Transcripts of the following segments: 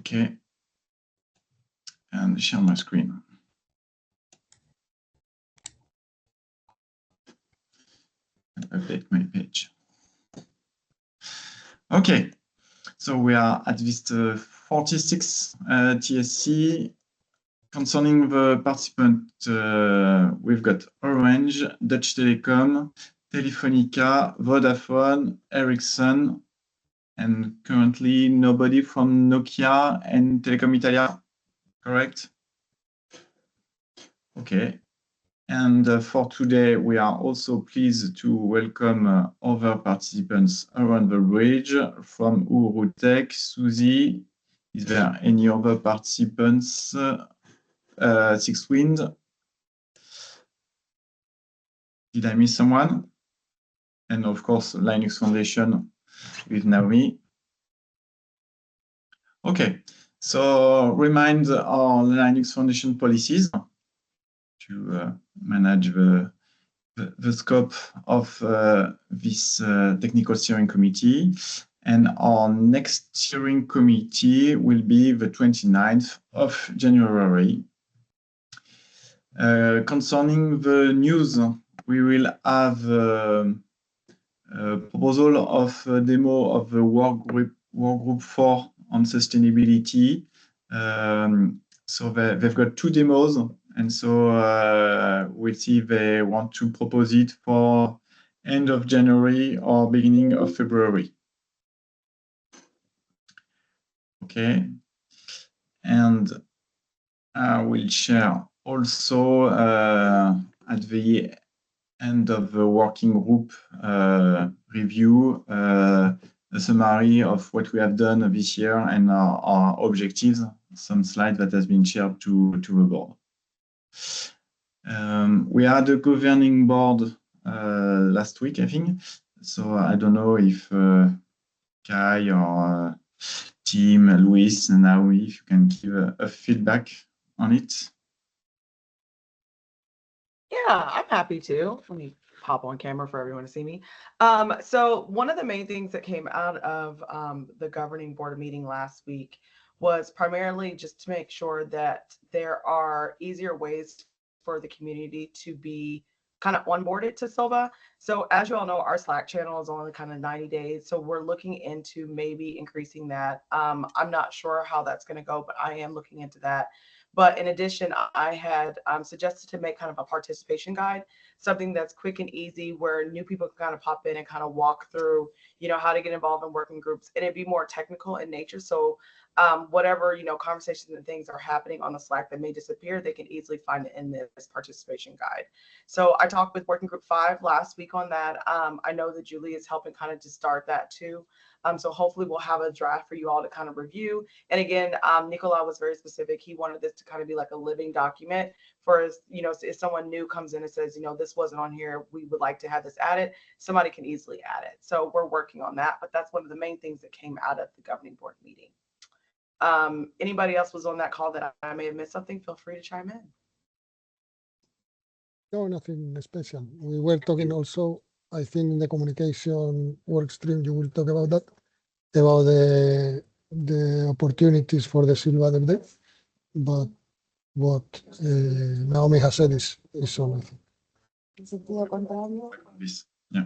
Okay. And share my screen. And update my page. Okay. So we are at this 46 TSC. Concerning the participant, we've got Orange, Dutch Telecom, Telefonica, Vodafone, Ericsson, and currently nobody from Nokia and Telecom Italia, correct? Okay. And for today, we are also pleased to welcome other participants around the bridge from Uru Tech, Suzy. Is there any other participants? Six Wind. Did I miss someone? And of course, Linux Foundation with Naomi. Okay, so remind our Linux Foundation policies to manage the scope of this technical steering committee. And our next steering committee will be the 29th of January. Concerning the news, we will have a proposal of a demo of the work group 4 on sustainability. So they've got 2 demos, and so we'll see if they want to propose it for end of January or beginning of February. Okay, and I will share also at the end of the working group review a summary of what we have done this year and our objectives, some slides that has been shared to the board. We had a governing board last week, I think. So I don't know if Kai or Tim, Luis, and Naomi, if you can give a feedback on it. Yeah, I'm happy to. Let me pop on camera for everyone to see me. So one of the main things that came out of the governing board meeting last week was primarily just to make sure that there are easier ways for the community to be kind of onboarded to Sylva. So as you all know, our Slack channel is only kind of 90 days. So we're looking into maybe increasing that. I'm not sure how that's going to go, but I am looking into that. But in addition, I had suggested to make kind of a participation guide, something that's quick and easy where new people can kind of pop in and kind of walk through, you know, how to get involved in working groups, and it'd be more technical in nature. So whatever, you know, conversations and things are happening on the Slack that may disappear, they can easily find it in this participation guide. So I talked with Working Group 5 last week on that. I know that Julie is helping kind of to start that too. So hopefully we'll have a draft for you all to kind of review. And again, Nicola was very specific. He wanted this to kind of be like a living document for, you know, if someone new comes in and says, you know, this wasn't on here, we would like to have this added, somebody can easily add it. So we're working on that, but that's one of the main things that came out of the governing board meeting. Anybody else was on that call that I may have missed something, feel free to chime in. No, nothing special. We were talking also, I think in the communication work stream, you will talk about that, about the opportunities for the Sylva update. But what Naomi has said is all, I think. Yeah.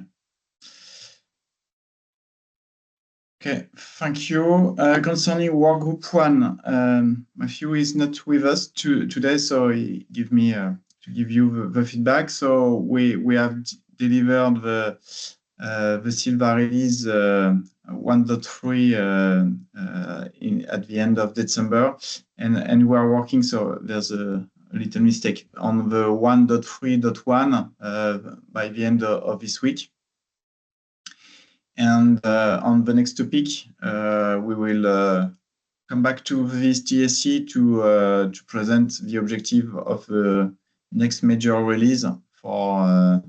Okay, thank you. Concerning work group 1, Matthew is not with us today, so he give me to give you the feedback. So we have delivered the Sylva release 1.3 at the end of December, and we are working. So there's a little mistake on the 1.3.1 by the end of this week. And on the next topic, we will come back to this TSC to present the objective of the next major release for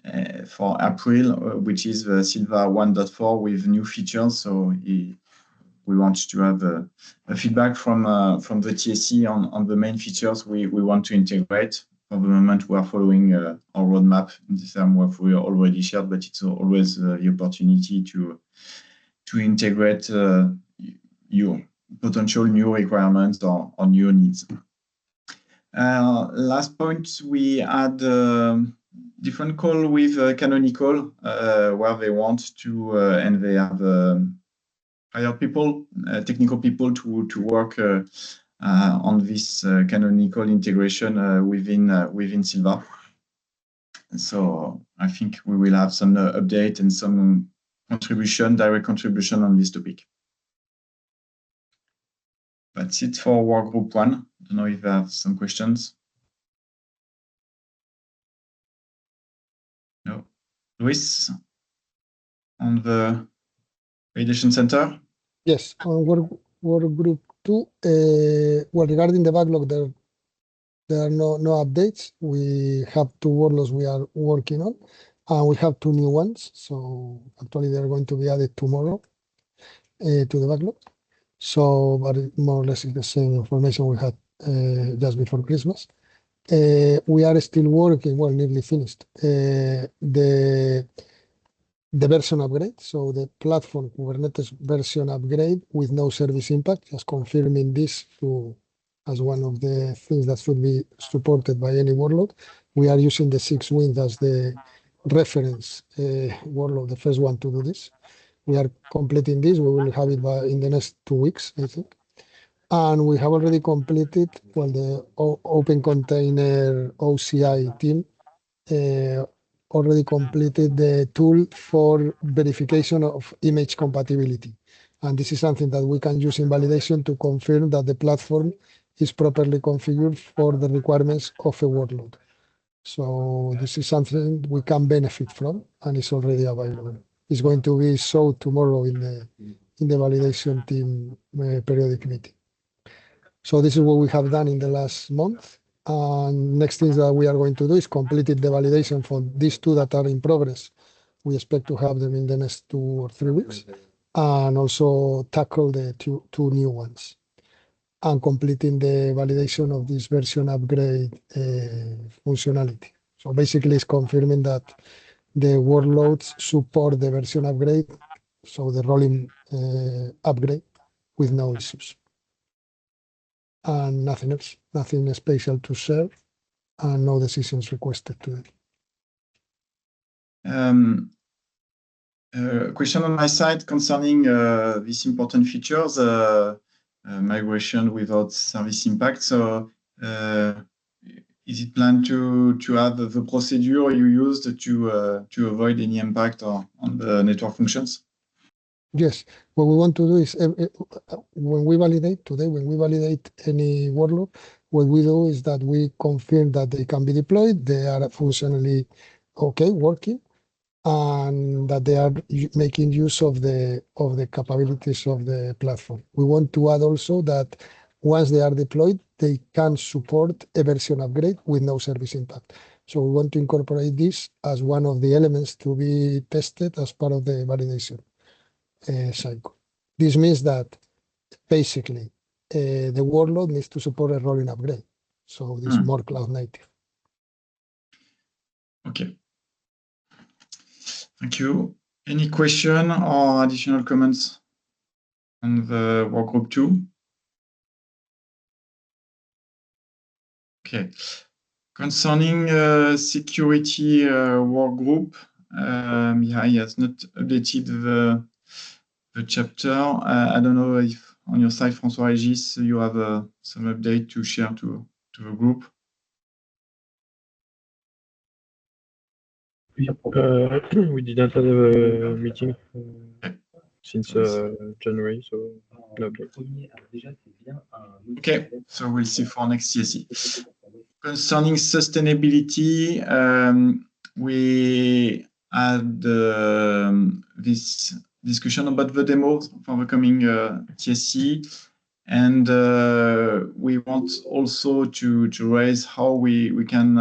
April, which is the Sylva 1.4 with new features. So we want to have a feedback from the TSC on the main features we want to integrate. For the moment, we are following our roadmap in the same way we already shared, but it's always the opportunity to integrate potential new requirements or new needs. Last point, we had different call with Canonical, where they want to, and they have hired people, technical people to work on this Canonical integration within Sylva. So I think we will have some update and some direct contribution on this topic. That's it for work group 1. I don't know if you have some questions. No. Luis, on the validation center? Yes, on work group 2, well, regarding the backlog, there are no updates. We have 2 workloads we are working on, and we have 2 new ones. So actually, they're going to be added tomorrow to the backlog. So, but more or less it's the same information we had just before Christmas. We are still working, well, nearly finished, the version upgrade, so the platform Kubernetes version upgrade with no service impact, just confirming this as one of the things that should be supported by any workload. We are using the 6Wind as the reference workload, the first one to do this. We are completing this. We will have it in the next 2 weeks, I think. And we have already completed, well, the Open Container OCI team already completed the tool for verification of image compatibility. And this is something that we can use in validation to confirm that the platform is properly configured for the requirements of a workload. So this is something we can benefit from, and it's already available. It's going to be showed tomorrow in the validation team periodic meeting. So this is what we have done in the last month. And next things that we are going to do is completed the validation for these 2 that are in progress. We expect to have them in the next 2 or 3 weeks, and also tackle the two new ones, and completing the validation of this version upgrade functionality. So basically, it's confirming that the workloads support the version upgrade, so the rolling upgrade with no issues. And nothing else, nothing special to share, and no decisions requested today. Question on my side concerning these important features, migration without service impact. So is it planned to have the procedure you used to avoid any impact on the network functions? Yes, what we want to do is when we validate any workload, what we do is that we confirm that they can be deployed, they are functionally okay, working, and that they are making use of the capabilities of the platform. We want to add also that once they are deployed, they can support a version upgrade with no service impact. So we want to incorporate this as one of the elements to be tested as part of the validation cycle. This means that basically the workload needs to support a rolling upgrade. So this is more cloud native. Okay. Thank you. Any question or additional comments on the work group 2? Okay. Concerning security work group, Mihai has not updated the chapter. I don't know if on your side, François-Régis, you have some update to share to the group. We didn't have a meeting since January, so okay. Okay, so we'll see for next TSC. Concerning sustainability, we had this discussion about the demos for the coming TSC, and we want also to raise how we can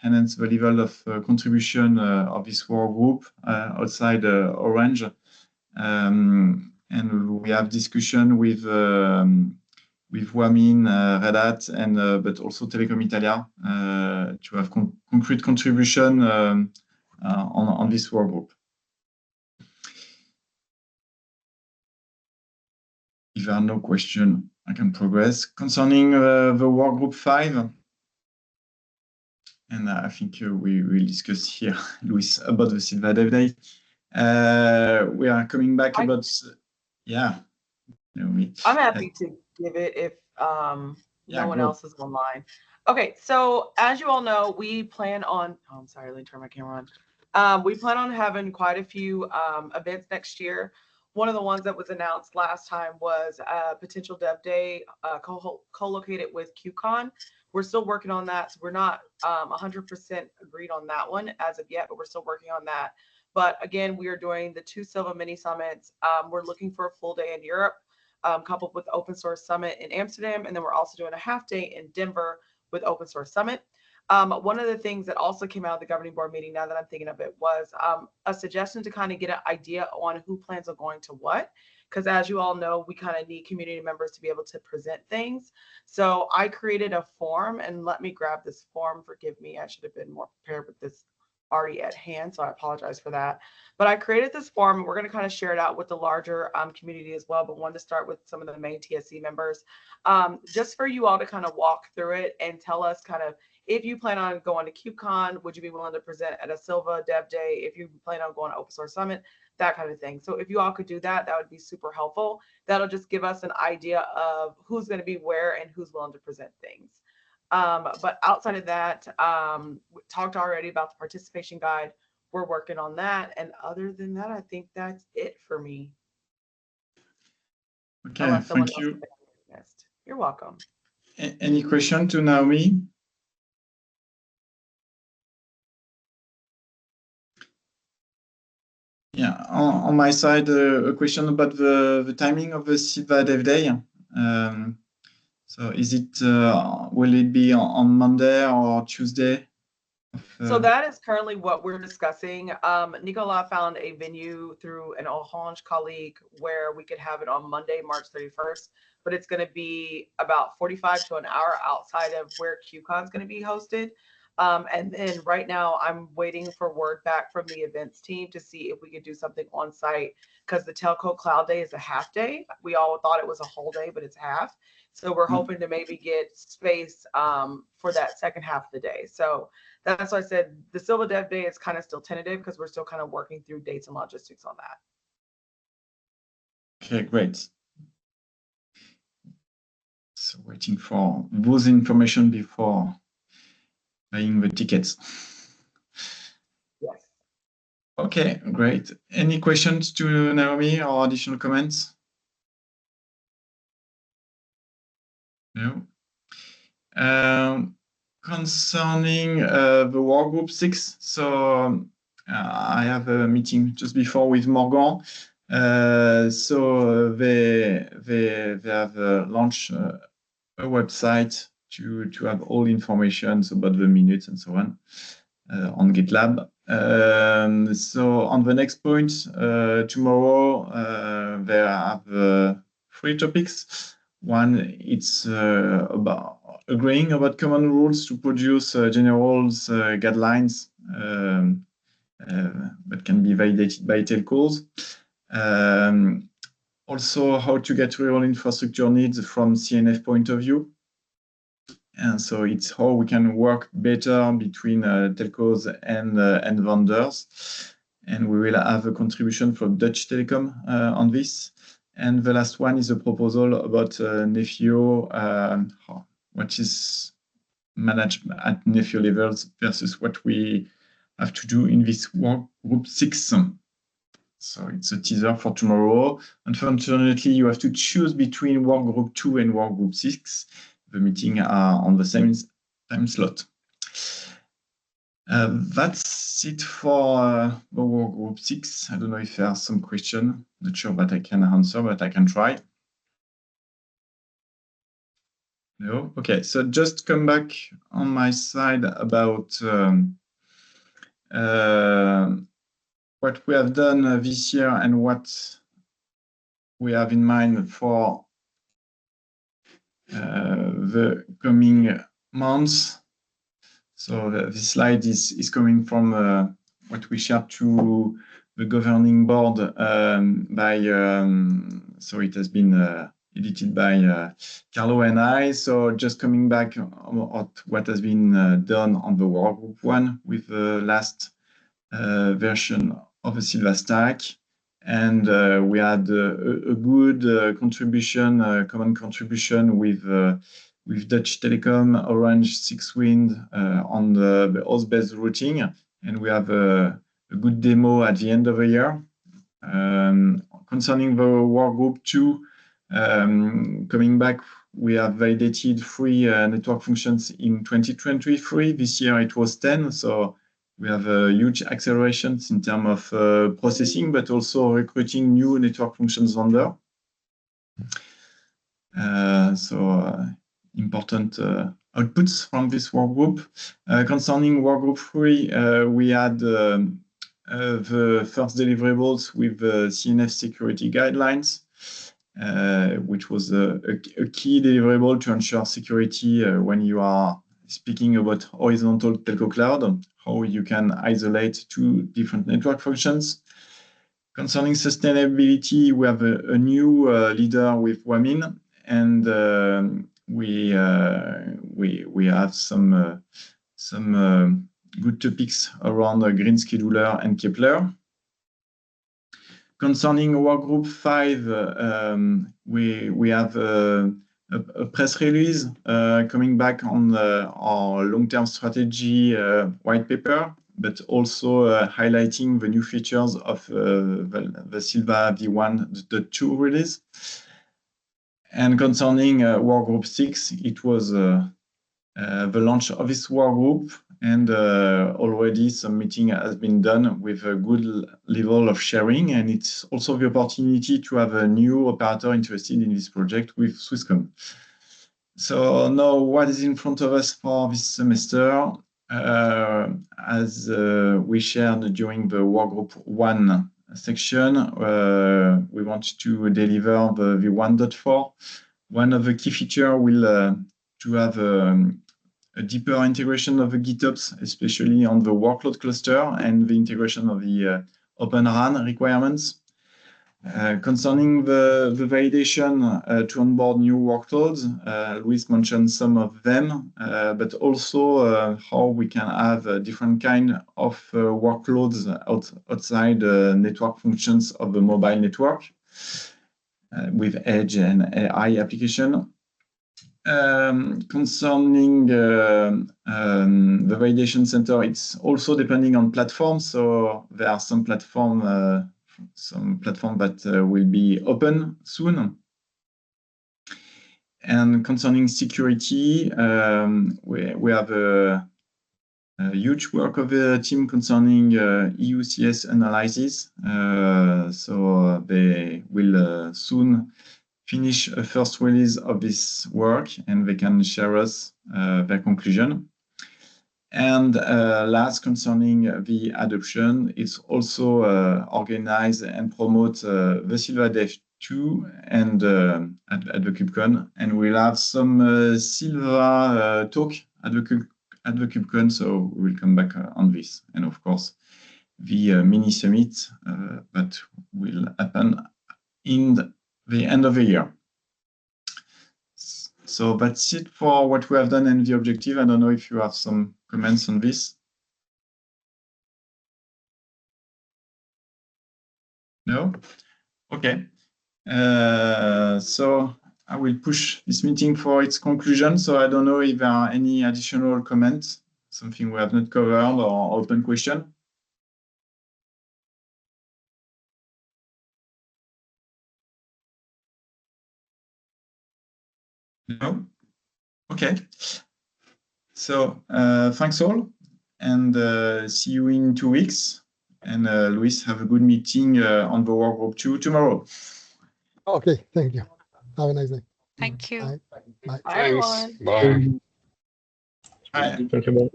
enhance the level of contribution of this work group outside Orange. And we have discussion with Wamin, Red Hat, and but also Telecom Italia to have concrete contribution on this work group. if there are no questions, I can progress. Concerning the work group 5, and I think we will discuss here, Luis, about the Sylva Dev Day. We are coming back about, yeah. I'm happy to give it if no one else is online. Okay, so as you all know, we plan on, oh, I'm sorry, let me turn my camera on. We plan on having quite a few events next year. One of the ones that was announced last time was potential Dev Day co-located with QCon. We're still working on that, so we're not 100% agreed on that one as of yet, but we're still working on that. But again, we are doing the 2 Sylva mini summits. We're looking for a full day in Europe, coupled with Open Source Summit in Amsterdam, and then we're also doing a half day in Denver with Open Source Summit. One of the things that also came out of the governing board meeting, now that I'm thinking of it, was a suggestion to kind of get an idea on who plans on going to what. Because as you all know, we kind of need community members to be able to present things. So I created a form, and let me grab this form. Forgive me, I should have been more prepared with this already at hand, so I apologize for that. But I created this form, and we're going to kind of share it out with the larger community as well, but wanted to start with some of the main TSC members, just for you all to kind of walk through it and tell us kind of, if you plan on going to KubeCon, would you be willing to present at a Sylva Dev Day? If you plan on going to Open Source Summit, that kind of thing. So if you all could do that, that would be super helpful. That'll just give us an idea of who's going to be where and who's willing to present things. But outside of that, we talked already about the participation guide. We're working on that. And other than that, I think that's it for me. Okay, thank you. You're welcome. Any question to Naomi? Yeah, on my side, a question about the timing of the Sylva Dev Day. So is it, will it be on Monday or Tuesday? So that is currently what we're discussing. Nicola found a venue through an Orange colleague where we could have it on Monday, March 31st, but it's going to be about 45 to an hour outside of where QCon is going to be hosted. And then right now I'm waiting for word back from the events team to see if we could do something on site, because the Telco Cloud Day is a half day. We all thought it was a whole day, but it's half. So we're hoping to maybe get space for that second half of the day. So that's why I said the Sylva Dev Day is kind of still tentative, because we're still kind of working through dates and logistics on that. Okay, great. So waiting for those information before buying the tickets. Yes. Okay, great. Any questions to Naomi or additional comments? No. Concerning the work group 6, so I have a meeting just before with Morgan. So they have launched a website to have all information about the minutes and so on GitLab. So on the next point, tomorrow, they have 3 topics. One, it's about agreeing about common rules to produce general guidelines that can be validated by telcos. Also, how to get real infrastructure needs from CNF point of view. And so it's how we can work better between telcos and vendors. And we will have a contribution from Dutch Telecom on this. And the last one is a proposal about Nefio, what is managed at Nefio levels versus what we have to do in this work group 6. So it's a teaser for tomorrow. Unfortunately, you have to choose between work group 2 and work group 6. The meeting are on the same time slot. That's it for the work group 6. I don't know if there are some questions. Not sure that I can answer, but I can try. No? Okay, so just come back on my side about what we have done this year and what we have in mind for the coming months. So this slide is coming from what we shared to the governing board by, so it has been edited by Carlo and I. So just coming back on what has been done on the workgroup 1 with the last version of the Sylva stack. And we had a good contribution, common contribution with Dutch Telecom, Orange, 6Wind on the host-based routing. And we have a good demo at the end of the year. Concerning the workgroup 2, coming back, we have validated 3 network functions in 2023. This year it was 10, so we have huge accelerations in terms of processing, but also recruiting new network functions vendor. Important outputs from this workgroup. Concerning workgroup 3, we had the first deliverables with CNF security guidelines, which was a key deliverable to ensure security when you are speaking about horizontal telco cloud, how you can isolate 2 different network functions. Concerning sustainability, we have a new leader with WAMIN, and we have some good topics around Green Scheduler and Kepler. Concerning workgroup 5, we have a press release coming back on our long-term strategy white paper, but also highlighting the new features of the Sylva v1.2 release. And concerning workgroup 6, it was the launch of this workgroup, and already some meeting has been done with a good level of sharing, and it's also the opportunity to have a new operator interested in this project with Swisscom. So now what is in front of us for this semester? As we shared during the workgroup 1 section, we want to deliver the v1.4. One of the key features will to have a deeper integration of the GitOps, especially on the workload cluster, and the integration of the Open RAN requirements. Concerning the validation to onboard new workloads, Luis mentioned some of them, but also how we can have a different kind of workloads outside the network functions of the mobile network with Edge and AI application. Concerning the validation center, it's also depending on platforms. So there are some platform that will be open soon. And concerning security, we have a huge work of the team concerning EUCS analysis. So they will soon finish a first release of this work, and they can share us their conclusion. And last, concerning the adoption, it's also organize and promote the Sylva Dev 2 and at the KubeCon, and we'll have some Sylva talk at the KubeCon, so we'll come back on this. And of course, the mini summit that will happen in the end of the year. So that's it for what we have done and the objective. I don't know if you have some comments on this. No? Okay. So I will push this meeting for its conclusion. So I don't know if there are any additional comments, something we have not covered, or open question. No? Okay. So thanks all, and see you in 2 weeks. And Luis, have a good meeting on the workgroup 2 tomorrow. Okay, thank you. Have a nice day. Thank you. Bye. Bye. Bye, everyone. Bye. Bye. Thank you.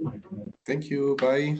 Thank you. Bye.